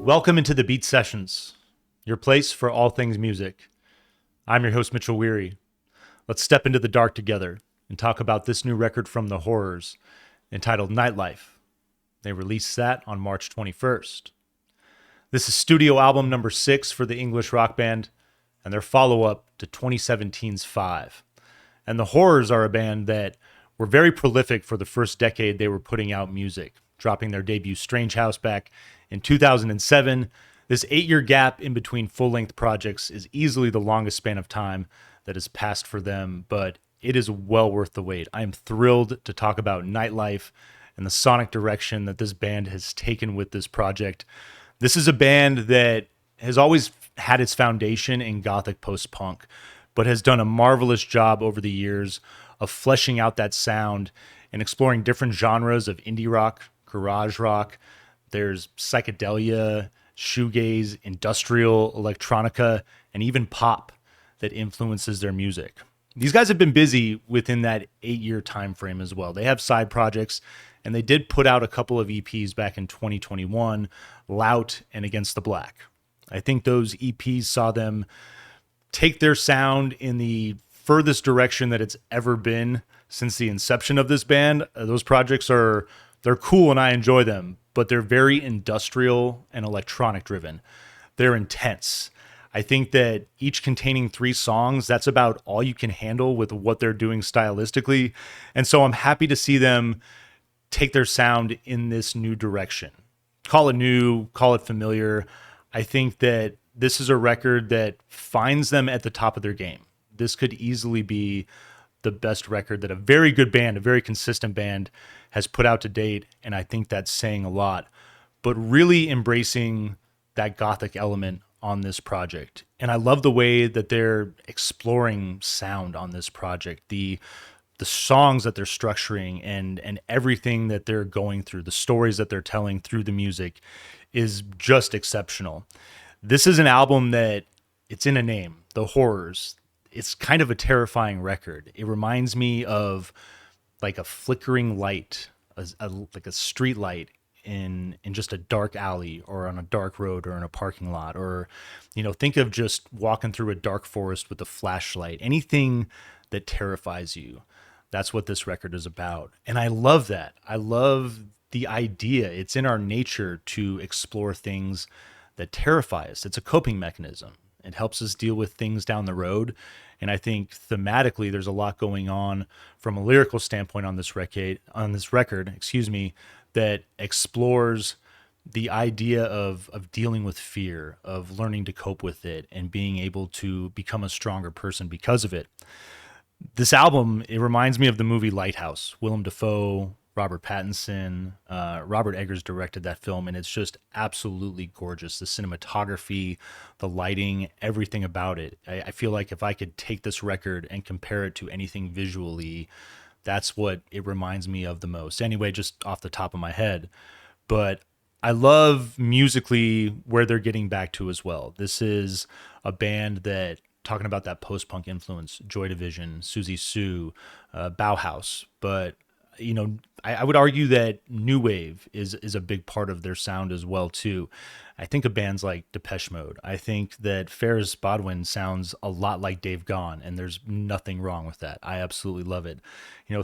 Welcome into the Beat Sessions, your place for all things music. I'm your host, Mitchell Weary. Let's step into the dark together and talk about this new record from The Horrors entitled Nightlife. They released that on March 21st. This is studio album number 6 for the English rock band and their follow-up to 2017's Five. And The Horrors are a band that were very prolific for the first decade they were putting out music, dropping their debut Strange House back in 2007. This 8-year gap in between full-length projects is easily the longest span of time that has passed for them, but it is well worth the wait. I am thrilled to talk about Nightlife and the sonic direction that this band has taken with this project. This is a band that has always had its foundation in Gothic Post Punk, but has done a marvelous job over the years of fleshing out that sound and exploring different genres of indie rock, garage rock. There's psychedelia, shoegaze, industrial, electronica, and even pop that influences their music. These guys have been busy within that 8-year time frame as well. They have side projects, and they did put out a couple of EPs back in 2021, Lout and Against the Black. I think those EPs saw them take their sound in the furthest direction that it's ever been since the inception of this band. Those projects they're cool and I enjoy them, but they're very industrial and electronic driven. They're intense. I think that each containing 3 songs, that's about all you can handle with what they're doing stylistically. And so I'm happy to see them take their sound in this new direction. Call it new, call it familiar. I think that this is a record that finds them at the top of their game. This could easily be the best record that a very good band, a very consistent band, has put out to date, and I think that's saying a lot. But really embracing that Gothic element on this project. And I love the way that they're exploring sound on this project. The songs that they're structuring and everything that they're going through, the stories that they're telling through the music is just exceptional. This is an album that it's in a name, The Horrors. It's kind of a terrifying record. It reminds me of like a flickering light, like a street light in just a dark alley or on a dark road or in a parking lot, or, think of just walking through a dark forest with a flashlight. Anything that terrifies you. That's what this record is about. And I love that. I love the idea. It's in our nature to explore things that terrify us. It's a coping mechanism. It helps us deal with things down the road. And I think thematically, there's a lot going on from a lyrical standpoint on this record, that explores the idea of dealing with fear, of learning to cope with it, and being able to become a stronger person because of it. This album, it reminds me of the movie Lighthouse. Willem Dafoe, Robert Pattinson, Robert Eggers directed that film, and it's just absolutely gorgeous. The cinematography, the lighting, everything about it. I feel like if I could take this record and compare it to anything visually, that's what it reminds me of the most. Anyway, just off the top of my head. But I love musically where they're getting back to as well. This is a band that, talking about that post-punk influence, Joy Division, Susie Sue, Bauhaus, but I would argue that new wave is a big part of their sound as well too. I think of bands like Depeche Mode. I think that Ferris Bodwin sounds a lot like Dave Gahan, and there's nothing wrong with that. I absolutely love it.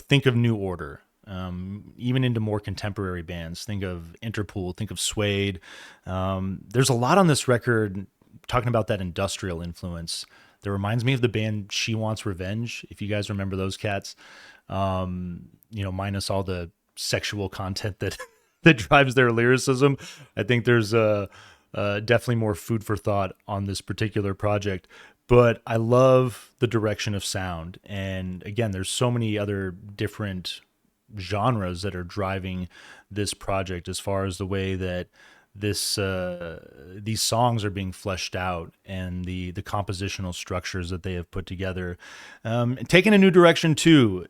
Think of New Order. Even into more contemporary bands. Think of Interpol. Think of Suede. There's a lot on this record talking about that industrial influence. That reminds me of the band She Wants Revenge, if you guys remember those cats. Minus all the sexual content that that drives their lyricism. I think there's definitely more food for thought on this particular project. But I love the direction of sound. And again, there's so many other different genres that are driving this project as far as the way that these songs are being fleshed out and the compositional structures that they have put together, taking a new direction too.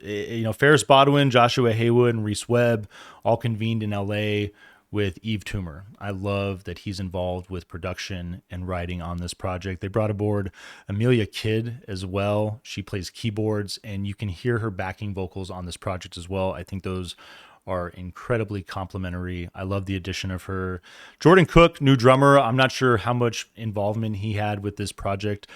Ferris Bodwin, Joshua Haywood, and Reese Webb all convened in LA with Yves Tumor. I love that he's involved with production and writing on this project. They brought aboard Amelia Kidd as well. She plays keyboards, and you can hear her backing vocals on this project as well. I think those are incredibly complimentary. I love the addition of her. Jordan Cook, new drummer. I'm not sure how much involvement he had with this project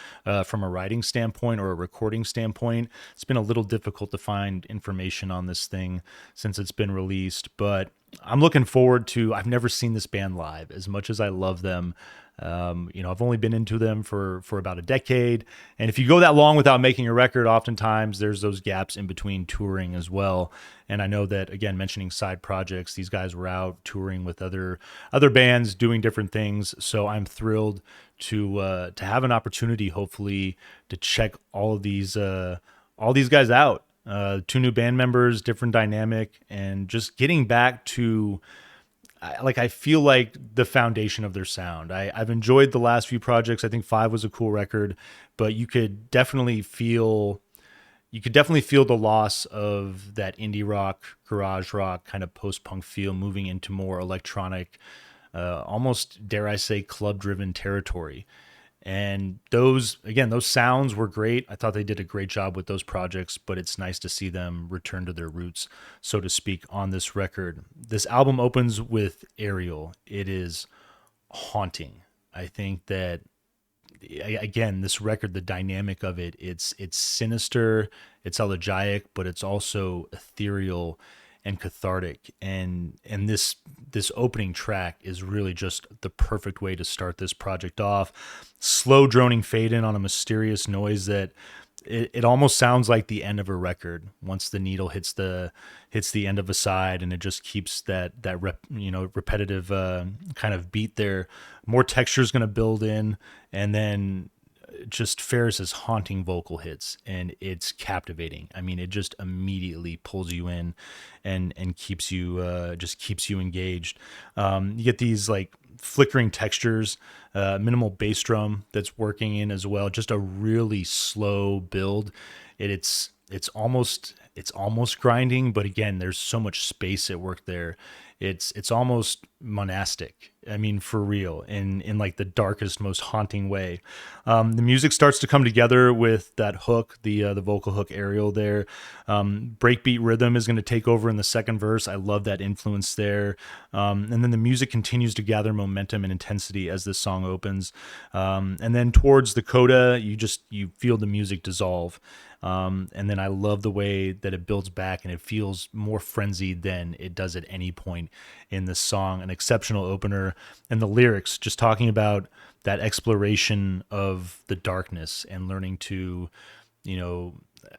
from a writing standpoint or a recording standpoint. It's been a little difficult to find information on this thing since it's been released, but I'm looking forward to. I've never seen this band live. As much as I love them, I've only been into them for about a decade. And if you go that long without making a record, oftentimes there's those gaps in between touring as well. And I know that, again, mentioning side projects, these guys were out touring with other bands doing different things. So I'm thrilled to have an opportunity, hopefully, to check all these guys out. Two new band members, different dynamic, and just getting back to I feel like the foundation of their sound. I've enjoyed the last few projects. I think 5 was a cool record, but you could definitely feel the loss of that indie rock, garage rock kind of post-punk feel, moving into more electronic, almost, dare I say, club-driven territory. And those sounds were great. I thought they did a great job with those projects, but it's nice to see them return to their roots, so to speak, on this record. This album opens with Aerial. It is haunting. I think that, again, this record, the dynamic of it, it's sinister, it's elegiac, but it's also ethereal and cathartic. And this opening track is really just the perfect way to start this project off. Slow droning fade in on a mysterious noise that it almost sounds like the end of a record once the needle hits the end of a side, and it just keeps that repetitive kind of beat there. More texture is going to build in, and then just Ferris's haunting vocal hits, and it's captivating. I mean, it just immediately pulls you in and keeps you engaged. You get these like flickering textures, minimal bass drum that's working in as well. Just a really slow build. It's almost grinding, but again, there's so much space at work there. It's almost monastic. I mean, for real, in like the darkest, most haunting way. The music starts to come together with that hook, the vocal hook Aerial there. Breakbeat rhythm is going to take over in the second verse. I love that influence there. And then the music continues to gather momentum and intensity as this song opens. And then towards the coda, you feel the music dissolve. And then I love the way that it builds back, and it feels more frenzied than it does at any point in this song. An exceptional opener, and the lyrics just talking about that exploration of the darkness and learning to,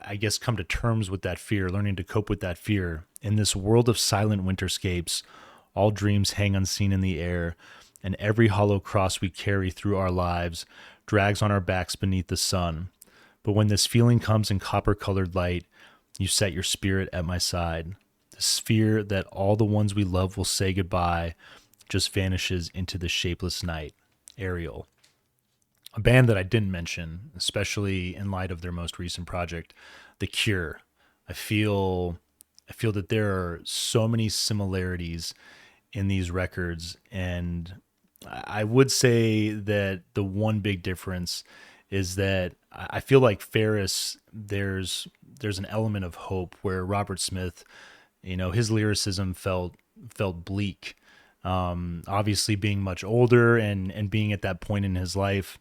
I guess, come to terms with that fear, learning to cope with that fear. In this world of silent winterscapes, all dreams hang unseen in the air, and every hollow cross we carry through our lives drags on our backs beneath the sun. But when this feeling comes in copper-colored light, you set your spirit at my side. This fear that all the ones we love will say goodbye just vanishes into the shapeless night. Aerial. A band that I didn't mention, especially in light of their most recent project, The Cure. I feel that there are so many similarities in these records, and I would say that the one big difference is that I feel like Ferris, there's an element of hope where Robert Smith, his lyricism felt bleak. Obviously being much older and being at that point in his life.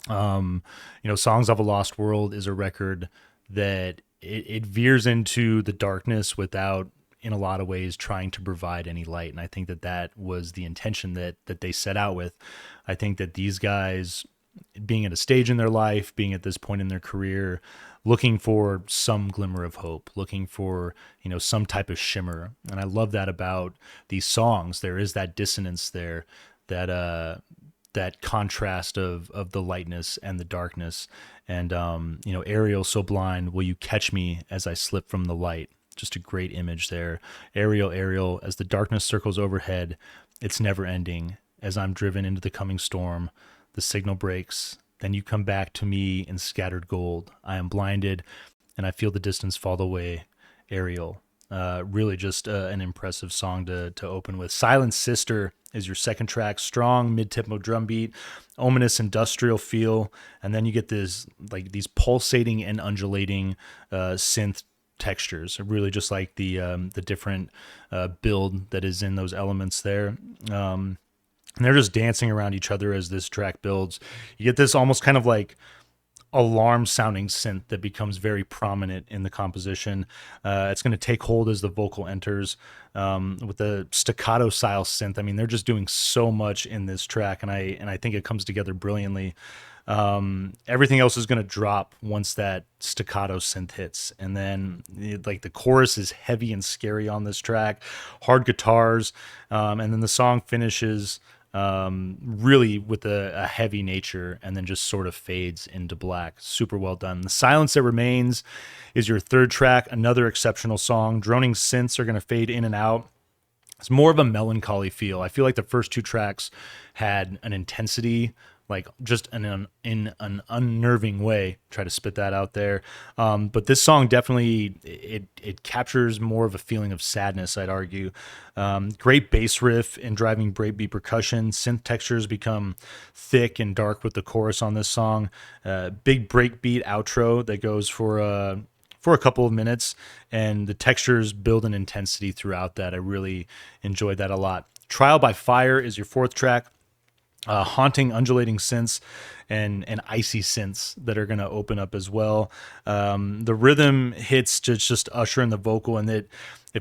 Songs of a Lost World is a record that it veers into the darkness without, in a lot of ways, trying to provide any light. And I think that was the intention that they set out with. I think that these guys, being at a stage in their life, being at this point in their career, looking for some glimmer of hope, looking for, some type of shimmer. And I love that about these songs. There is that dissonance there, that contrast of the lightness and the darkness. And, Aerial, so blind, will you catch me as I slip from the light? Just a great image there. Aerial, Aerial, as the darkness circles overhead, it's never ending. As I'm driven into the coming storm, the signal breaks, then you come back to me in scattered gold. I am blinded, and I feel the distance fall away. Aerial. Really just an impressive song to open with. Silent Sister is your second track. Strong mid-tempo drum beat, ominous industrial feel, and then you get these pulsating and undulating synth textures. I really just like the different build that is in those elements there. And they're just dancing around each other as this track builds. You get this almost kind of like alarm sounding synth that becomes very prominent in the composition. It's going to take hold as the vocal enters with the staccato style synth. I mean, they're just doing so much in this track, and I think it comes together brilliantly. Everything else is going to drop once that staccato synth hits, and then like the chorus is heavy and scary on this track, hard guitars, and then the song finishes really with a heavy nature, and then just sort of fades into black. Super well done. The Silence That Remains is your third track, another exceptional song. Droning synths are going to fade in and out. It's more of a melancholy feel. I feel like the first two tracks had an intensity, like just in an unnerving way. Try to spit that out there. But this song definitely, it captures more of a feeling of sadness, I'd argue. Great bass riff and driving breakbeat percussion. Synth textures become thick and dark with the chorus on this song. Big breakbeat outro that goes for a couple of minutes, and the textures build an intensity throughout that. I really enjoyed that a lot. Trial by Fire is your fourth track. Haunting undulating synths and icy synths that are going to open up as well. The rhythm hits to just usher in the vocal, and it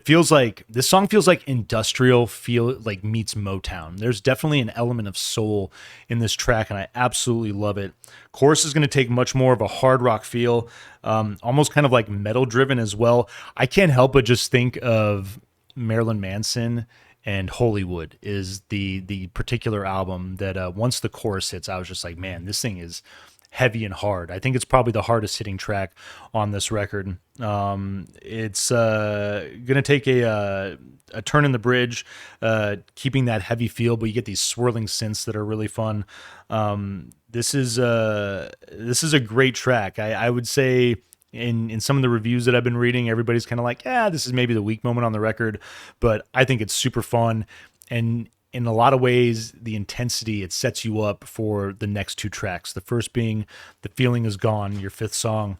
feels like this song feels like industrial feel, like meets Motown. There's definitely an element of soul in this track, and I absolutely love it. Chorus is going to take much more of a hard rock feel, almost kind of like metal driven as well. I can't help but just think of Marilyn Manson, and Hollywood is the particular album that once the chorus hits, I was just like, man, this thing is heavy and hard. I think it's probably the hardest hitting track on this record. It's gonna take a turn in the bridge, keeping that heavy feel, but you get these swirling synths that are really fun. This is a great track. I would say in some of the reviews that I've been reading, everybody's kind of like, yeah, this is maybe the weak moment on the record, but I think it's super fun. And in a lot of ways, the intensity, it sets you up for the next two tracks. The first being The Feeling Is Gone, your fifth song.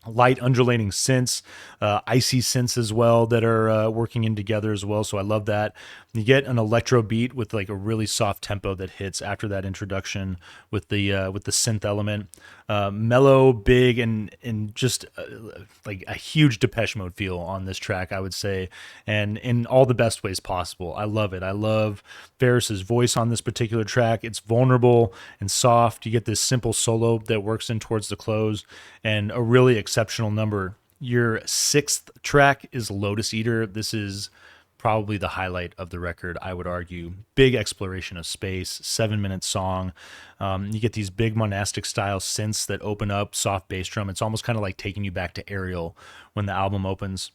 Light undulating synths, icy synths as well that are working in together as well. So I love that. You get an electro beat with like a really soft tempo that hits after that introduction with the synth element. Mellow, big, and just like a huge Depeche Mode feel on this track, I would say, and in all the best ways possible. I love it. I love Ferris's voice on this particular track. It's vulnerable and soft. You get this simple solo that works in towards the close, and a really exceptional number. Your sixth track is Lotus Eater. This is probably the highlight of the record, I would argue. Big exploration of space, 7-minute song. You get these big monastic style synths that open up, soft bass drum. It's almost kind of like taking you back to Ariel when the album opens.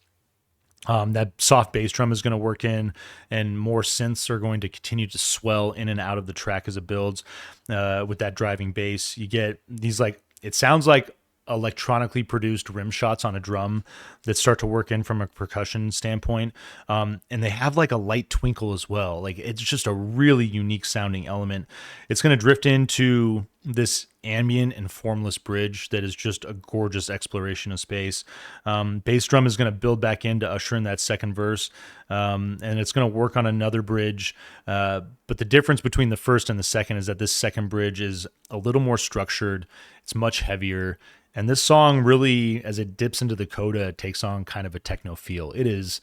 That soft bass drum is going to work in, and more synths are going to continue to swell in and out of the track as it builds with that driving bass. You get these, like, it sounds like electronically produced rim shots on a drum that start to work in from a percussion standpoint. And they have like a light twinkle as well. Like, it's just a really unique sounding element. It's going to drift into this ambient and formless bridge that is just a gorgeous exploration of space. Bass drum is going to build back in to usher in that second verse. And it's going to work on another bridge. But the difference between the first and the second is that this second bridge is a little more structured. It's much heavier. And this song really, as it dips into the coda, takes on kind of a techno feel. It is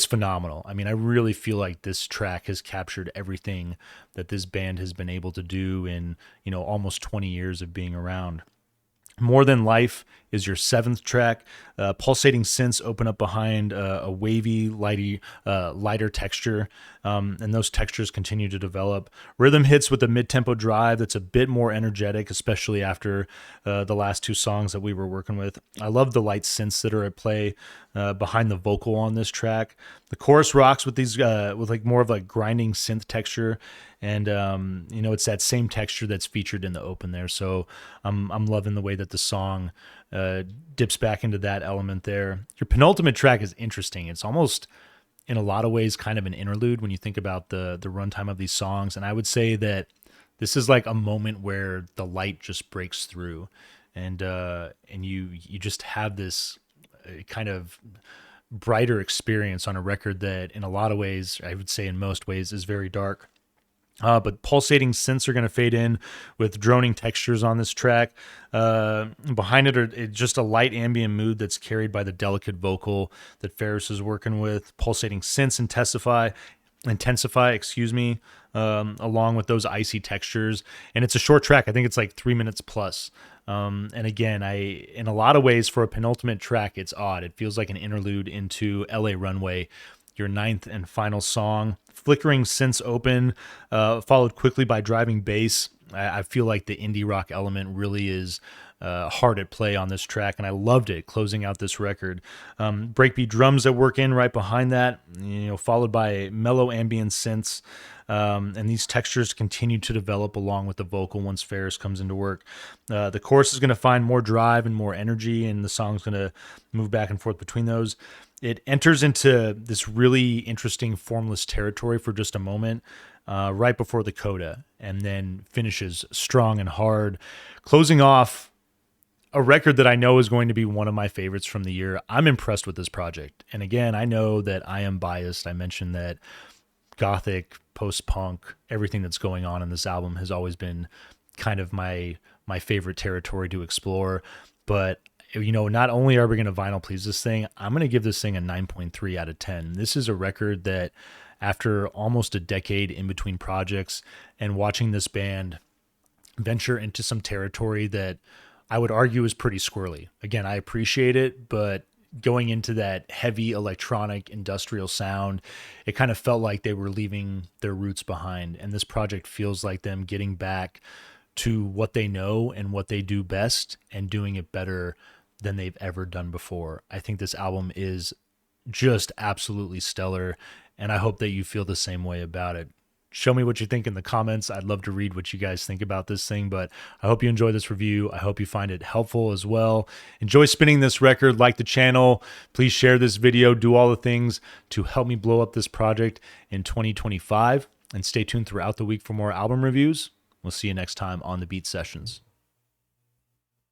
phenomenal. I mean, I really feel like this track has captured everything that this band has been able to do in, almost 20 years of being around. More Than Life is your seventh track. Pulsating synths open up behind a wavy, lighter texture, and those textures continue to develop. Rhythm hits with a mid-tempo drive that's a bit more energetic, especially after the last two songs that we were working with. I love the light synths that are at play behind the vocal on this track. The chorus rocks with these with like more of like grinding synth texture, and it's that same texture that's featured in the open there. So I'm loving the way that the song dips back into that element there. Your penultimate track is interesting. It's almost, in a lot of ways, kind of an interlude when you think about the runtime of these songs. And I would say that this is like a moment where the light just breaks through, and you just have this kind of brighter experience on a record that in a lot of ways, I would say in most ways, is very dark. But pulsating synths are going to fade in with droning textures on this track. Behind it are just a light ambient mood that's carried by the delicate vocal that Ferris is working with. Pulsating synths intensify, along with those icy textures. And it's a short track. I think it's like 3 minutes plus. And again, in a lot of ways for a penultimate track, it's odd. It feels like an interlude into LA Runway, your ninth and final song. Flickering synths open, followed quickly by driving bass. I feel like the indie rock element really is hard at play on this track, and I loved it closing out this record. Breakbeat drums that work in right behind that, followed by mellow ambient synths. And these textures continue to develop along with the vocal once Ferris comes into work. The chorus is going to find more drive and more energy, and the song's going to move back and forth between those. It enters into this really interesting formless territory for just a moment, right before the coda, and then finishes strong and hard, closing off a record that I know is going to be one of my favorites from the year. I'm impressed with this project. And again, I know that I am biased. I mentioned that Gothic, post-punk, everything that's going on in this album has always been kind of my favorite territory to explore. But not only are we going to vinyl please this thing, I'm going to give this thing a 9.3 out of 10. This is a record that after almost a decade in between projects and watching this band venture into some territory that I would argue is pretty squirrely. Again, I appreciate it, but going into that heavy electronic industrial sound, it kind of felt like they were leaving their roots behind. And this project feels like them getting back to what they know and what they do best and doing it better than they've ever done before. I think this album is just absolutely stellar, and I hope that you feel the same way about it. Show me what you think in the comments. I'd love to read what you guys think about this thing, but I hope you enjoy this review. I hope you find it helpful as well. Enjoy spinning this record, like the channel. Please share this video, do all the things to help me blow up this project in 2025, and stay tuned throughout the week for more album reviews. We'll see you next time on the Beat Sessions.